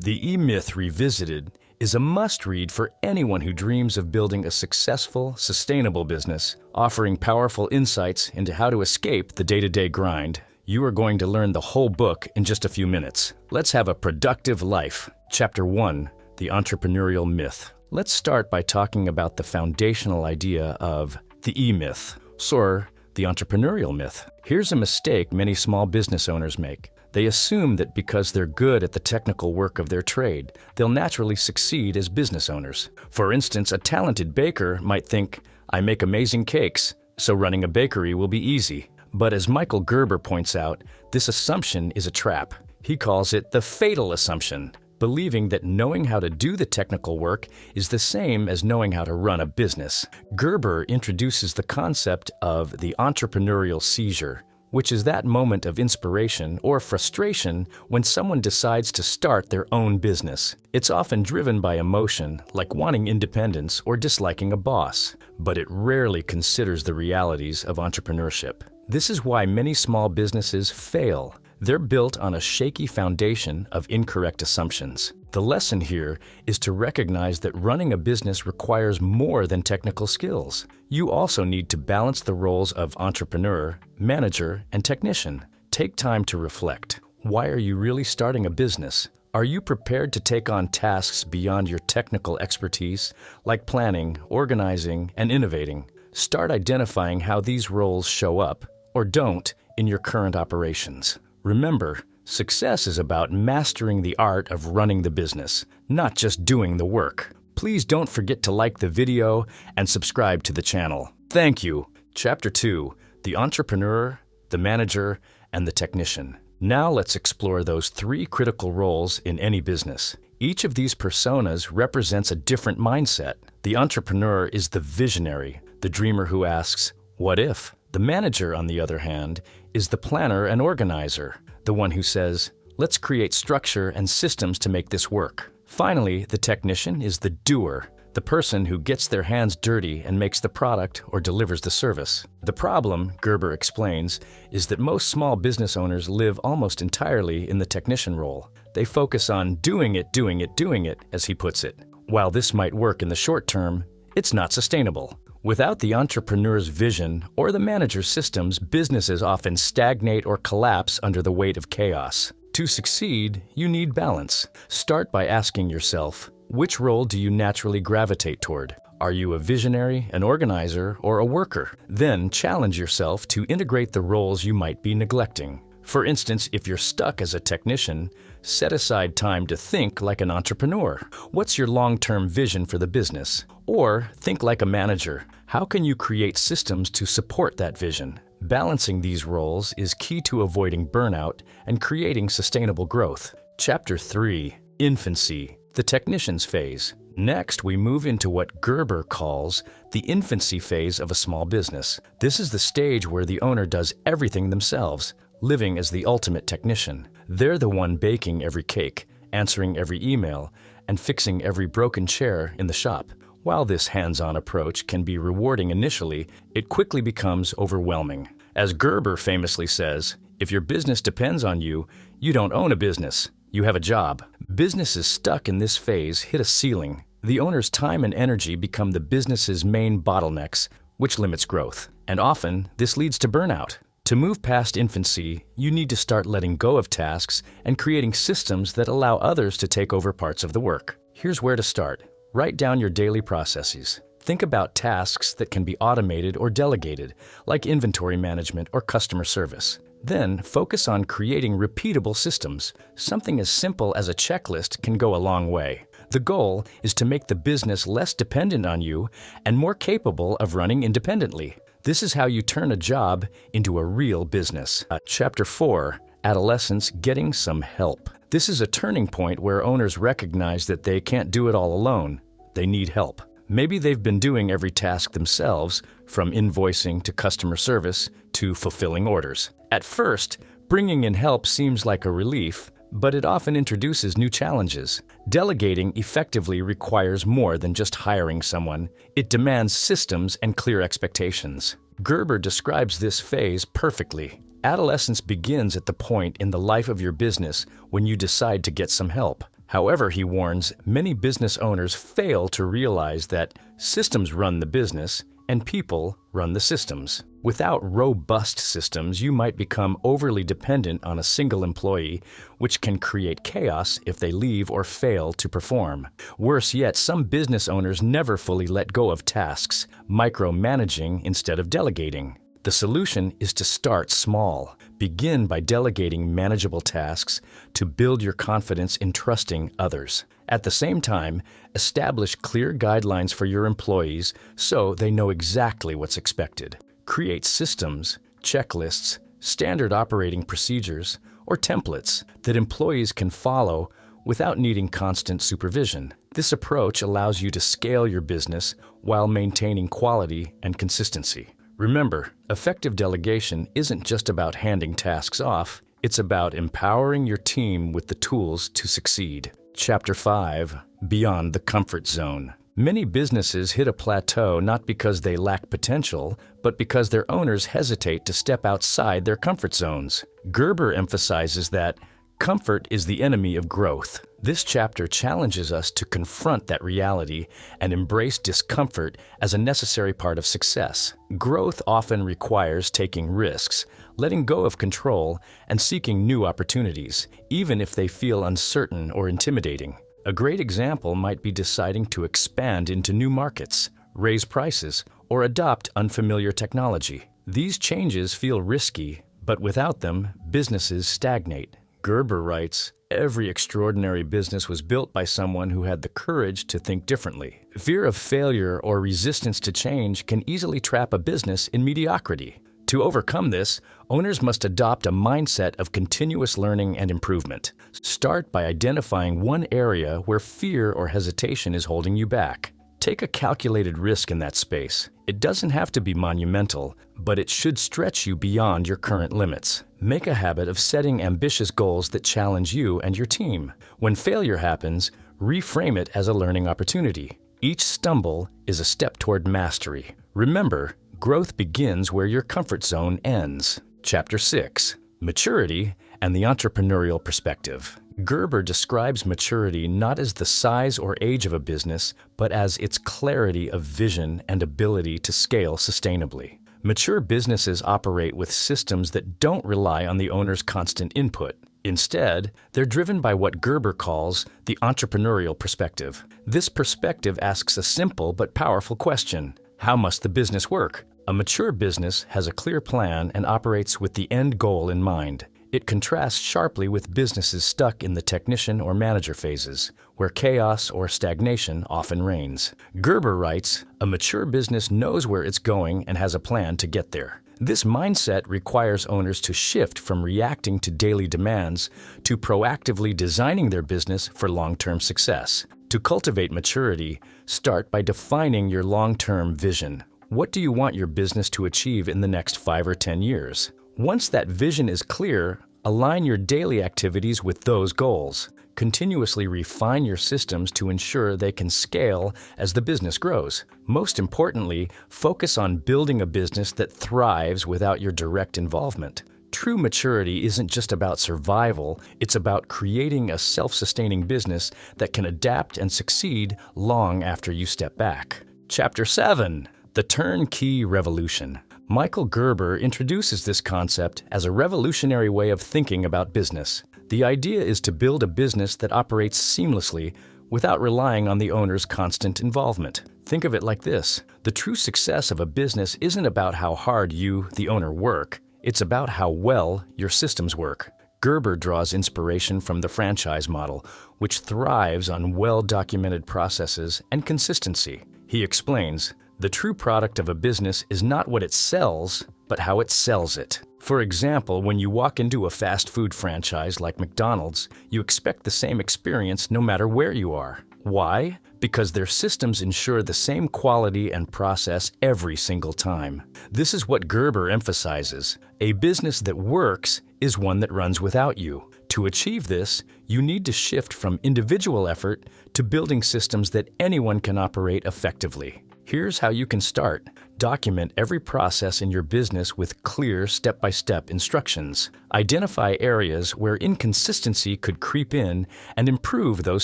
The E-Myth Revisited is a must-read for anyone who dreams of building a successful, sustainable business, offering powerful insights into how to escape the day-to-day grind. You are going to learn the whole book in just a few minutes. Let's have a productive life. Chapter 1, The Entrepreneurial Myth. Let's start by talking about the foundational idea of the E-Myth, or the entrepreneurial myth. Here's a mistake many small business owners make. They assume that because they're good at the technical work of their trade, they'll naturally succeed as business owners. For instance, a talented baker might think, I make amazing cakes, so running a bakery will be easy. But as Michael Gerber points out, this assumption is a trap. He calls it the fatal assumption, believing that knowing how to do the technical work is the same as knowing how to run a business. Gerber introduces the concept of the entrepreneurial seizure, which is that moment of inspiration or frustration when someone decides to start their own business. It's often driven by emotion, like wanting independence or disliking a boss, but it rarely considers the realities of entrepreneurship. This is why many small businesses fail. They're built on a shaky foundation of incorrect assumptions. The lesson here is to recognize that running a business requires more than technical skills. You also need to balance the roles of entrepreneur, manager, and technician. Take time to reflect. Why are you really starting a business? Are you prepared to take on tasks beyond your technical expertise, like planning, organizing, and innovating? Start identifying how these roles show up, or don't, in your current operations. Remember, success is about mastering the art of running the business, not just doing the work. Please don't forget to like the video and subscribe to the channel. Thank you. Chapter 2, The Entrepreneur, the Manager, and the Technician. Now let's explore those three critical roles in any business. Each of these personas represents a different mindset. The entrepreneur is the visionary, the dreamer who asks, what if? The manager, on the other hand, is the planner and organizer, the one who says, let's create structure and systems to make this work. Finally, the technician is the doer, the person who gets their hands dirty and makes the product or delivers the service. The problem, Gerber explains, is that most small business owners live almost entirely in the technician role. They focus on doing it, as he puts it. While this might work in the short term, it's not sustainable. Without the entrepreneur's vision or the manager's systems, businesses often stagnate or collapse under the weight of chaos. To succeed, you need balance. Start by asking yourself, which role do you naturally gravitate toward? Are you a visionary, an organizer, or a worker? Then challenge yourself to integrate the roles you might be neglecting. For instance, if you're stuck as a technician, set aside time to think like an entrepreneur. What's your long-term vision for the business? Or think like a manager. How can you create systems to support that vision? Balancing these roles is key to avoiding burnout and creating sustainable growth. Chapter 3, Infancy, the Technician's Phase. Next, we move into what Gerber calls the infancy phase of a small business. This is the stage where the owner does everything themselves, living as the ultimate technician. They're the one baking every cake, answering every email, and fixing every broken chair in the shop. While this hands-on approach can be rewarding initially, it quickly becomes overwhelming. As Gerber famously says, if your business depends on you, you don't own a business, you have a job. Businesses stuck in this phase hit a ceiling. The owner's time and energy become the business's main bottlenecks, which limits growth. And often, this leads to burnout. To move past infancy, you need to start letting go of tasks and creating systems that allow others to take over parts of the work. Here's where to start. Write down your daily processes. Think about tasks that can be automated or delegated, like inventory management or customer service. Then focus on creating repeatable systems. Something as simple as a checklist can go a long way. The goal is to make the business less dependent on you and more capable of running independently. This is how you turn a job into a real business. Chapter 4, Adolescents Getting Some Help. This is a turning point where owners recognize that they can't do it all alone. They need help. Maybe they've been doing every task themselves, from invoicing to customer service to fulfilling orders. At first, bringing in help seems like a relief, but it often introduces new challenges. Delegating effectively requires more than just hiring someone. It demands systems and clear expectations. Gerber describes this phase perfectly. Adolescence begins at the point in the life of your business when you decide to get some help. However, he warns, many business owners fail to realize that systems run the business and people run the systems. Without robust systems, you might become overly dependent on a single employee, which can create chaos if they leave or fail to perform. Worse yet, some business owners never fully let go of tasks, micromanaging instead of delegating. The solution is to start small. Begin by delegating manageable tasks to build your confidence in trusting others. At the same time, establish clear guidelines for your employees so they know exactly what's expected. Create systems, checklists, standard operating procedures, or templates that employees can follow without needing constant supervision. This approach allows you to scale your business while maintaining quality and consistency. Remember, effective delegation isn't just about handing tasks off, it's about empowering your team with the tools to succeed. Chapter 5. Beyond the Comfort Zone. Many businesses hit a plateau not because they lack potential, but because their owners hesitate to step outside their comfort zones. Gerber emphasizes that comfort is the enemy of growth. This chapter challenges us to confront that reality and embrace discomfort as a necessary part of success. Growth often requires taking risks, letting go of control, and seeking new opportunities, even if they feel uncertain or intimidating. A great example might be deciding to expand into new markets, raise prices, or adopt unfamiliar technology. These changes feel risky, but without them, businesses stagnate. Gerber writes, "Every extraordinary business was built by someone who had the courage to think differently." Fear of failure or resistance to change can easily trap a business in mediocrity. To overcome this, owners must adopt a mindset of continuous learning and improvement. Start by identifying one area where fear or hesitation is holding you back. Take a calculated risk in that space. It doesn't have to be monumental, but it should stretch you beyond your current limits. Make a habit of setting ambitious goals that challenge you and your team. When failure happens, reframe it as a learning opportunity. Each stumble is a step toward mastery. Remember, growth begins where your comfort zone ends. Chapter 6. Maturity and the Entrepreneurial Perspective. Gerber describes maturity not as the size or age of a business, but as its clarity of vision and ability to scale sustainably. Mature businesses operate with systems that don't rely on the owner's constant input. Instead, they're driven by what Gerber calls the entrepreneurial perspective. This perspective asks a simple but powerful question: how must the business work? A mature business has a clear plan and operates with the end goal in mind. It contrasts sharply with businesses stuck in the technician or manager phases, where chaos or stagnation often reigns. Gerber writes, "A mature business knows where it's going and has a plan to get there." This mindset requires owners to shift from reacting to daily demands to proactively designing their business for long-term success. To cultivate maturity, start by defining your long-term vision. What do you want your business to achieve in the next 5 or 10 years? Once that vision is clear, align your daily activities with those goals. Continuously refine your systems to ensure they can scale as the business grows. Most importantly, focus on building a business that thrives without your direct involvement. True maturity isn't just about survival, it's about creating a self-sustaining business that can adapt and succeed long after you step back. Chapter 7. The Turnkey Revolution. Michael Gerber introduces this concept as a revolutionary way of thinking about business. The idea is to build a business that operates seamlessly without relying on the owner's constant involvement. Think of it like this: the true success of a business isn't about how hard you, the owner, work. It's about how well your systems work. Gerber draws inspiration from the franchise model, which thrives on well-documented processes and consistency. He explains, "The true product of a business is not what it sells, but how it sells it." For example, when you walk into a fast food franchise like McDonald's, you expect the same experience no matter where you are. Why? Because their systems ensure the same quality and process every single time. This is what Gerber emphasizes. A business that works is one that runs without you. To achieve this, you need to shift from individual effort to building systems that anyone can operate effectively. Here's how you can start. Document every process in your business with clear step-by-step instructions. Identify areas where inconsistency could creep in and improve those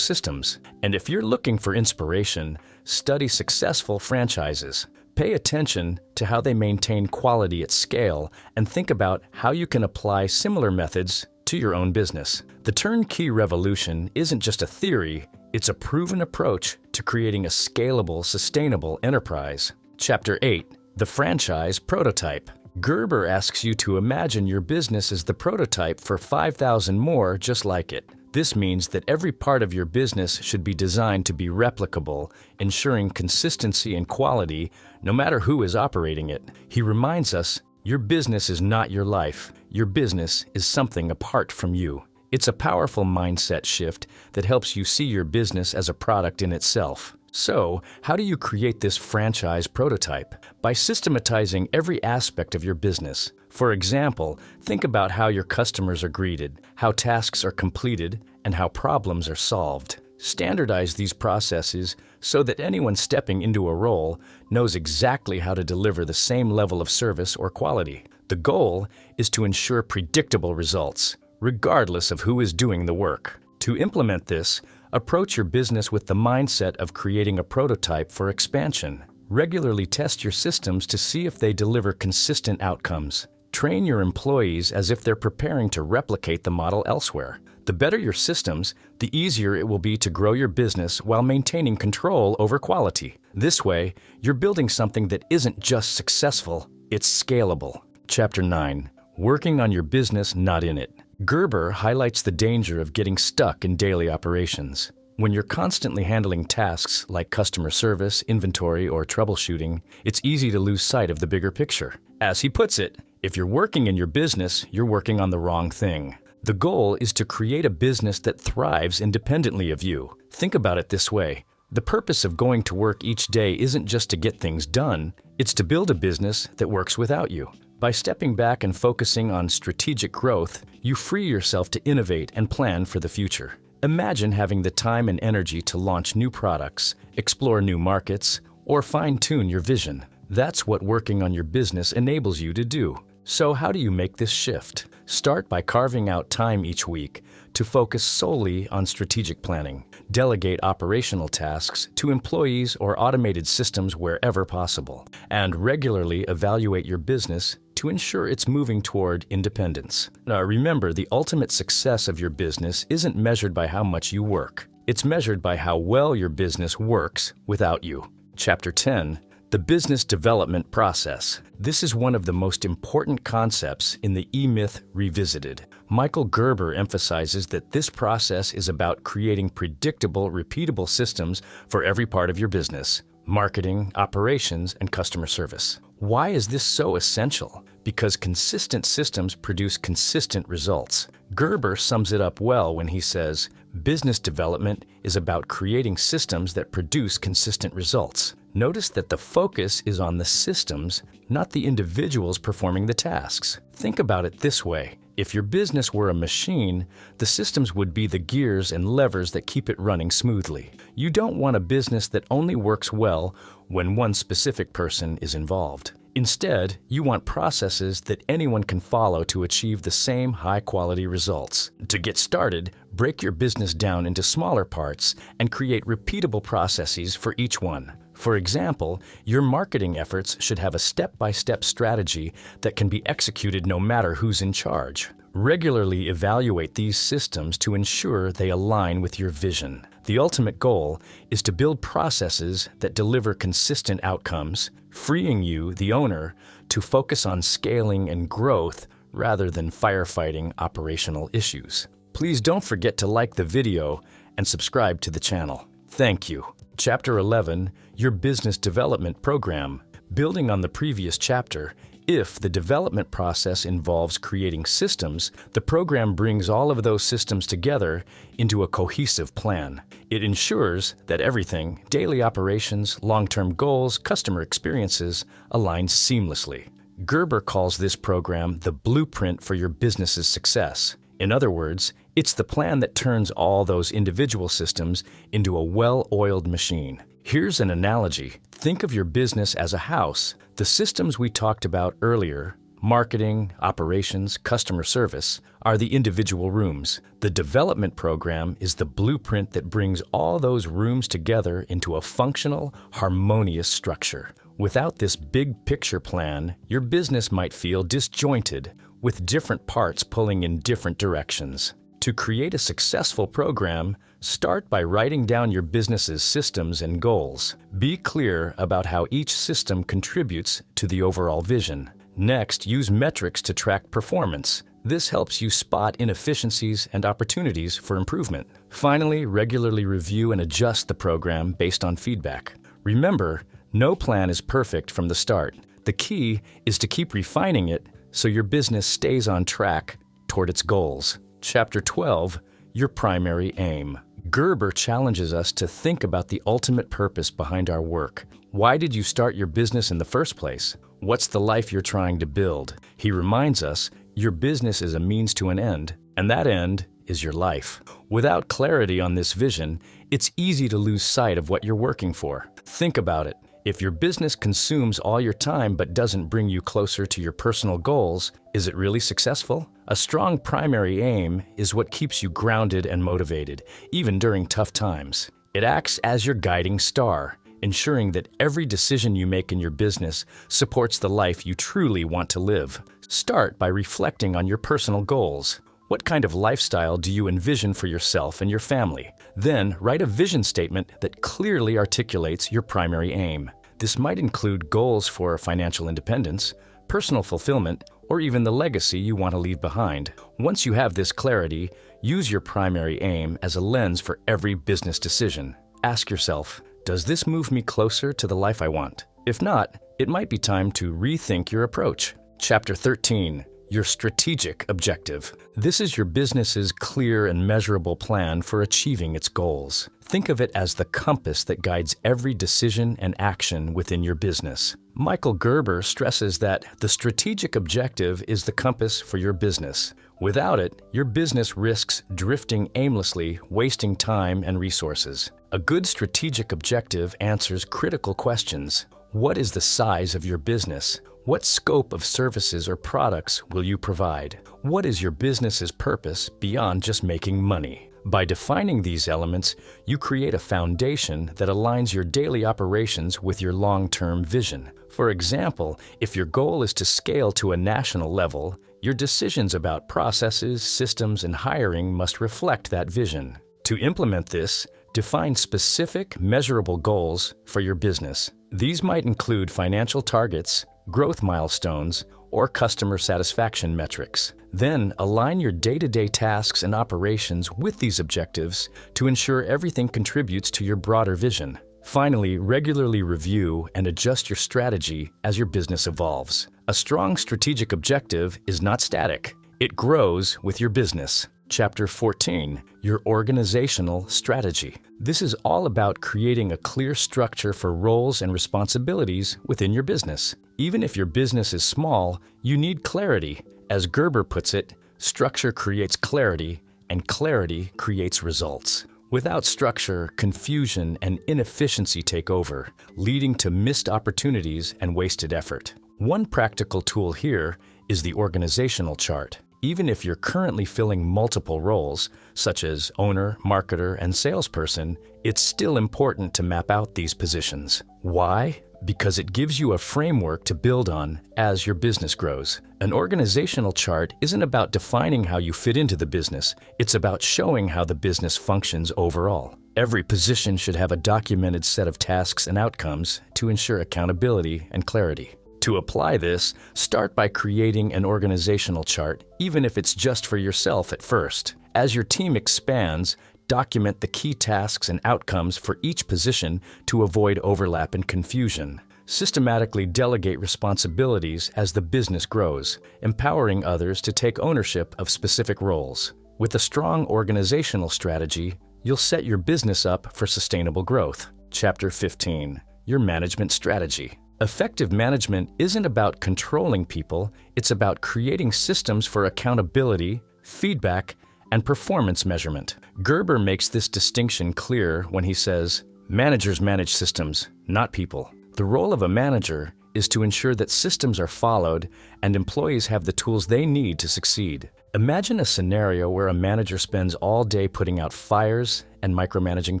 systems. And if you're looking for inspiration, study successful franchises. Pay attention to how they maintain quality at scale and think about how you can apply similar methods to your own business. The turnkey revolution isn't just a theory, it's a proven approach to creating a scalable, sustainable enterprise. Chapter 8. The Franchise Prototype. Gerber asks you to imagine your business as the prototype for 5,000 more just like it. This means that every part of your business should be designed to be replicable, ensuring consistency and quality no matter who is operating it. He reminds us, your business is not your life. Your business is something apart from you. It's a powerful mindset shift that helps you see your business as a product in itself. So, how do you create this franchise prototype? By systematizing every aspect of your business. For example, think about how your customers are greeted, how tasks are completed, and how problems are solved. Standardize these processes so that anyone stepping into a role knows exactly how to deliver the same level of service or quality. The goal is to ensure predictable results, regardless of who is doing the work. To implement this, approach your business with the mindset of creating a prototype for expansion. Regularly test your systems to see if they deliver consistent outcomes. Train your employees as if they're preparing to replicate the model elsewhere. The better your systems, the easier it will be to grow your business while maintaining control over quality. This way, you're building something that isn't just successful, it's scalable. Chapter 9. Working on your business, not in it. Gerber highlights the danger of getting stuck in daily operations. When you're constantly handling tasks like customer service, inventory, or troubleshooting, it's easy to lose sight of the bigger picture. As he puts it, if you're working in your business, you're working on the wrong thing. The goal is to create a business that thrives independently of you. Think about it this way. The purpose of going to work each day isn't just to get things done, it's to build a business that works without you. By stepping back and focusing on strategic growth, you free yourself to innovate and plan for the future. Imagine having the time and energy to launch new products, explore new markets, or fine-tune your vision. That's what working on your business enables you to do. So how do you make this shift? Start by carving out time each week to focus solely on strategic planning. Delegate operational tasks to employees or automated systems wherever possible. And regularly evaluate your business to ensure it's moving toward independence. Now remember, the ultimate success of your business isn't measured by how much you work. It's measured by how well your business works without you. Chapter 10. The Business Development Process. This is one of the most important concepts in the E-Myth Revisited. Michael Gerber emphasizes that this process is about creating predictable, repeatable systems for every part of your business: marketing, operations, and customer service. Why is this so essential? Because consistent systems produce consistent results. Gerber sums it up well when he says, business development is about creating systems that produce consistent results. Notice that the focus is on the systems, not the individuals performing the tasks. Think about it this way. If your business were a machine, the systems would be the gears and levers that keep it running smoothly. You don't want a business that only works well when one specific person is involved. Instead, you want processes that anyone can follow to achieve the same high-quality results. To get started, break your business down into smaller parts and create repeatable processes for each one. For example, your marketing efforts should have a step-by-step strategy that can be executed no matter who's in charge. Regularly evaluate these systems to ensure they align with your vision. The ultimate goal is to build processes that deliver consistent outcomes, freeing you, the owner, to focus on scaling and growth rather than firefighting operational issues. Please don't forget to like the video and subscribe to the channel. Thank you. Chapter 11, Your Business Development Program. Building on the previous chapter, if the development process involves creating systems, the program brings all of those systems together into a cohesive plan. It ensures that everything, daily operations, long-term goals, customer experiences, aligns seamlessly. Gerber calls this program the blueprint for your business's success. In other words, it's the plan that turns all those individual systems into a well-oiled machine. Here's an analogy. Think of your business as a house. The systems we talked about earlier, marketing, operations, customer service, are the individual rooms. The development program is the blueprint that brings all those rooms together into a functional, harmonious structure. Without this big picture plan, your business might feel disjointed, with different parts pulling in different directions. To create a successful program, start by writing down your business's systems and goals. Be clear about how each system contributes to the overall vision. Next, use metrics to track performance. This helps you spot inefficiencies and opportunities for improvement. Finally, regularly review and adjust the program based on feedback. Remember, no plan is perfect from the start. The key is to keep refining it so your business stays on track toward its goals. Chapter 12, Your Primary Aim. Gerber challenges us to think about the ultimate purpose behind our work. Why did you start your business in the first place? What's the life you're trying to build? He reminds us your business is a means to an end, and that end is your life. Without clarity on this vision, it's easy to lose sight of what you're working for. Think about it. If your business consumes all your time but doesn't bring you closer to your personal goals, is it really successful? A strong primary aim is what keeps you grounded and motivated, even during tough times. It acts as your guiding star, ensuring that every decision you make in your business supports the life you truly want to live. Start by reflecting on your personal goals. What kind of lifestyle do you envision for yourself and your family? Then, write a vision statement that clearly articulates your primary aim. This might include goals for financial independence, personal fulfillment, or even the legacy you want to leave behind. Once you have this clarity, use your primary aim as a lens for every business decision. Ask yourself, does this move me closer to the life I want? If not, it might be time to rethink your approach. Chapter 13. Your strategic objective. This is your business's clear and measurable plan for achieving its goals. Think of it as the compass that guides every decision and action within your business. Michael Gerber stresses that the strategic objective is the compass for your business. Without it, your business risks drifting aimlessly, wasting time and resources. A good strategic objective answers critical questions. What is the size of your business? What scope of services or products will you provide? What is your business's purpose beyond just making money? By defining these elements, you create a foundation that aligns your daily operations with your long-term vision. For example, if your goal is to scale to a national level, your decisions about processes, systems, and hiring must reflect that vision. To implement this, define specific, measurable goals for your business. These might include financial targets, growth milestones, or customer satisfaction metrics. Then align your day-to-day tasks and operations with these objectives to ensure everything contributes to your broader vision. Finally, regularly review and adjust your strategy as your business evolves. A strong strategic objective is not static. It grows with your business. Chapter 14. Your organizational strategy. This is all about creating a clear structure for roles and responsibilities within your business. Even if your business is small, you need clarity. As Gerber puts it, structure creates clarity, and clarity creates results. Without structure, confusion and inefficiency take over, leading to missed opportunities and wasted effort. One practical tool here is the organizational chart. Even if you're currently filling multiple roles, such as owner, marketer, and salesperson, it's still important to map out these positions. Why? Because it gives you a framework to build on as your business grows. An organizational chart isn't about defining how you fit into the business, it's about showing how the business functions overall. Every position should have a documented set of tasks and outcomes to ensure accountability and clarity. To apply this, start by creating an organizational chart, even if it's just for yourself at first. As your team expands, document the key tasks and outcomes for each position to avoid overlap and confusion. Systematically delegate responsibilities as the business grows, empowering others to take ownership of specific roles. With a strong organizational strategy, you'll set your business up for sustainable growth. Chapter 15. Your management strategy. Effective management isn't about controlling people, it's about creating systems for accountability, feedback, and performance measurement. Gerber makes this distinction clear when he says, Managers manage systems, not people. The role of a manager is to ensure that systems are followed and employees have the tools they need to succeed. Imagine a scenario where a manager spends all day putting out fires and micromanaging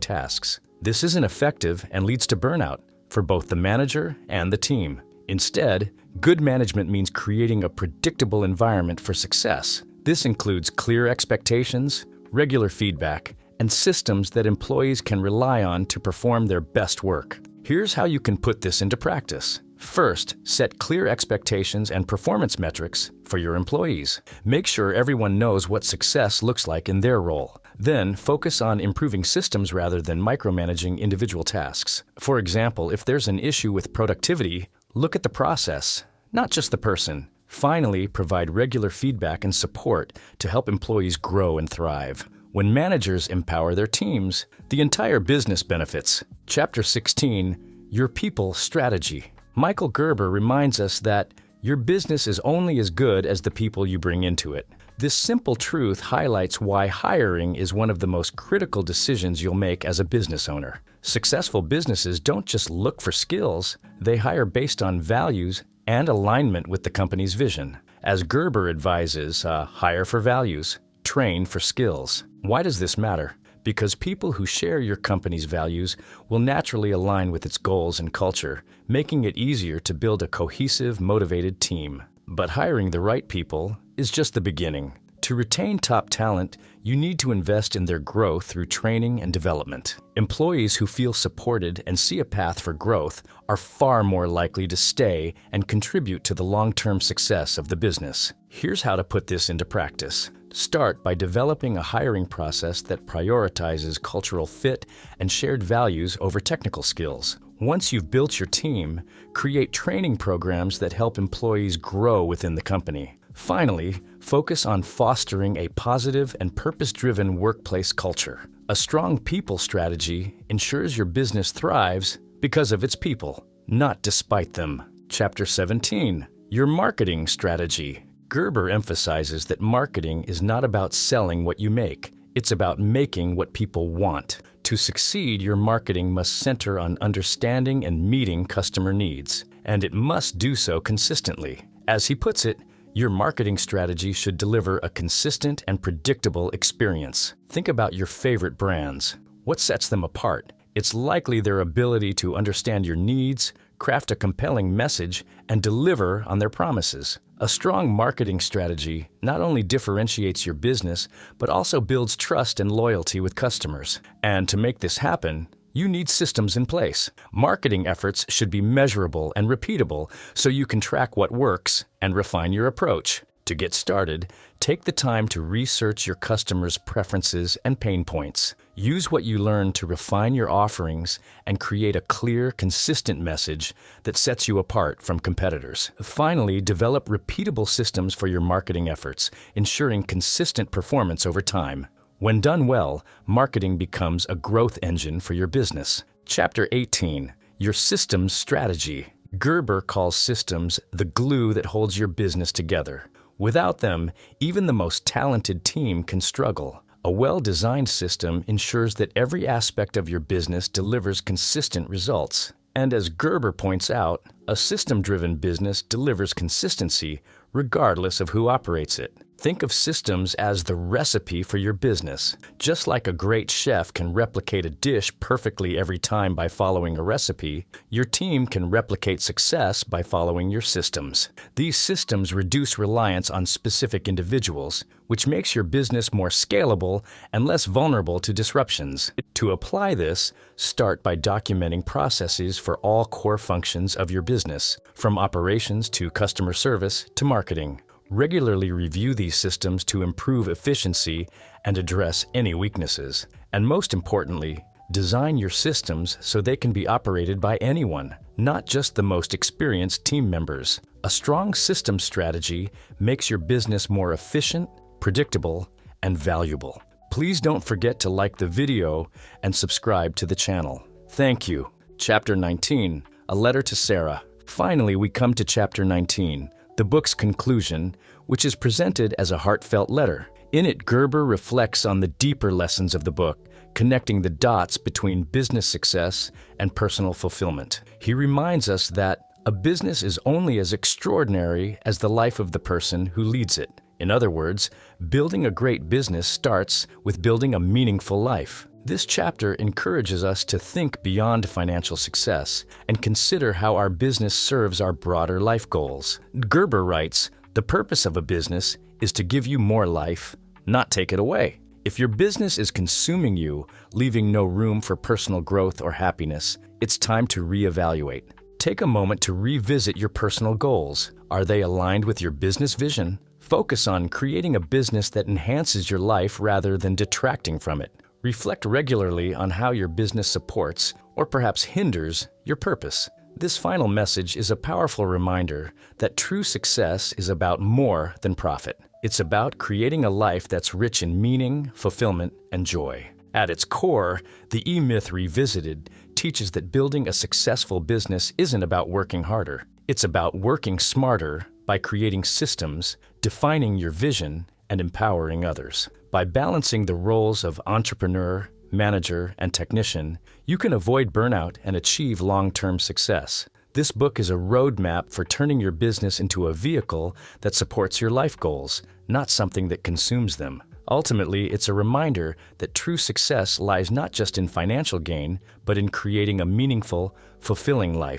tasks. This isn't effective and leads to burnout for both the manager and the team. Instead, good management means creating a predictable environment for success. This includes clear expectations, regular feedback, and systems that employees can rely on to perform their best work. Here's how you can put this into practice. First, set clear expectations and performance metrics for your employees. Make sure everyone knows what success looks like in their role. Then, focus on improving systems rather than micromanaging individual tasks. For example, if there's an issue with productivity, look at the process, not just the person. Finally, provide regular feedback and support to help employees grow and thrive. When managers empower their teams, the entire business benefits. Chapter 16, Your People Strategy. Michael Gerber reminds us that your business is only as good as the people you bring into it. This simple truth highlights why hiring is one of the most critical decisions you'll make as a business owner. Successful businesses don't just look for skills, they hire based on values and alignment with the company's vision. As Gerber advises, hire for values, train for skills. Why does this matter? Because people who share your company's values will naturally align with its goals and culture, making it easier to build a cohesive, motivated team. But hiring the right people is just the beginning. To retain top talent, you need to invest in their growth through training and development. Employees who feel supported and see a path for growth are far more likely to stay and contribute to the long-term success of the business. Here's how to put this into practice. Start by developing a hiring process that prioritizes cultural fit and shared values over technical skills. Once you've built your team, create training programs that help employees grow within the company. Finally, focus on fostering a positive and purpose-driven workplace culture. A strong people strategy ensures your business thrives because of its people, not despite them. Chapter 17, Your Marketing Strategy. Gerber emphasizes that marketing is not about selling what you make. It's about making what people want. To succeed, your marketing must center on understanding and meeting customer needs, and it must do so consistently. As he puts it, your marketing strategy should deliver a consistent and predictable experience. Think about your favorite brands. What sets them apart? It's likely their ability to understand your needs, craft a compelling message, and deliver on their promises. A strong marketing strategy not only differentiates your business, but also builds trust and loyalty with customers. And to make this happen, you need systems in place. Marketing efforts should be measurable and repeatable so you can track what works and refine your approach. To get started, take the time to research your customers' preferences and pain points. Use what you learn to refine your offerings and create a clear, consistent message that sets you apart from competitors. Finally, develop repeatable systems for your marketing efforts, ensuring consistent performance over time. When done well, marketing becomes a growth engine for your business. Chapter 18, Your Systems Strategy. Gerber calls systems the glue that holds your business together. Without them, even the most talented team can struggle. A well-designed system ensures that every aspect of your business delivers consistent results. And as Gerber points out, a system-driven business delivers consistency regardless of who operates it. Think of systems as the recipe for your business. Just like a great chef can replicate a dish perfectly every time by following a recipe, your team can replicate success by following your systems. These systems reduce reliance on specific individuals, which makes your business more scalable and less vulnerable to disruptions. To apply this, start by documenting processes for all core functions of your business, from operations to customer service to marketing. Regularly review these systems to improve efficiency and address any weaknesses. And most importantly, design your systems so they can be operated by anyone, not just the most experienced team members. A strong system strategy makes your business more efficient, predictable, and valuable. Please don't forget to like the video and subscribe to the channel. Thank you. Chapter 19, A Letter to Sarah. Finally, we come to Chapter 19, the book's conclusion, which is presented as a heartfelt letter. In it, Gerber reflects on the deeper lessons of the book, connecting the dots between business success and personal fulfillment. He reminds us that a business is only as extraordinary as the life of the person who leads it. In other words, building a great business starts with building a meaningful life. This chapter encourages us to think beyond financial success and consider how our business serves our broader life goals. Gerber writes, "The purpose of a business is to give you more life, not take it away." If your business is consuming you, leaving no room for personal growth or happiness, it's time to reevaluate. Take a moment to revisit your personal goals. Are they aligned with your business vision? Focus on creating a business that enhances your life rather than detracting from it. Reflect regularly on how your business supports, or perhaps hinders, your purpose. This final message is a powerful reminder that true success is about more than profit. It's about creating a life that's rich in meaning, fulfillment, and joy. At its core, the E-Myth Revisited teaches that building a successful business isn't about working harder. It's about working smarter by creating systems, defining your vision, and empowering others. By balancing the roles of entrepreneur, manager, and technician, you can avoid burnout and achieve long-term success. This book is a roadmap for turning your business into a vehicle that supports your life goals, not something that consumes them. Ultimately, it's a reminder that true success lies not just in financial gain, but in creating a meaningful, fulfilling life.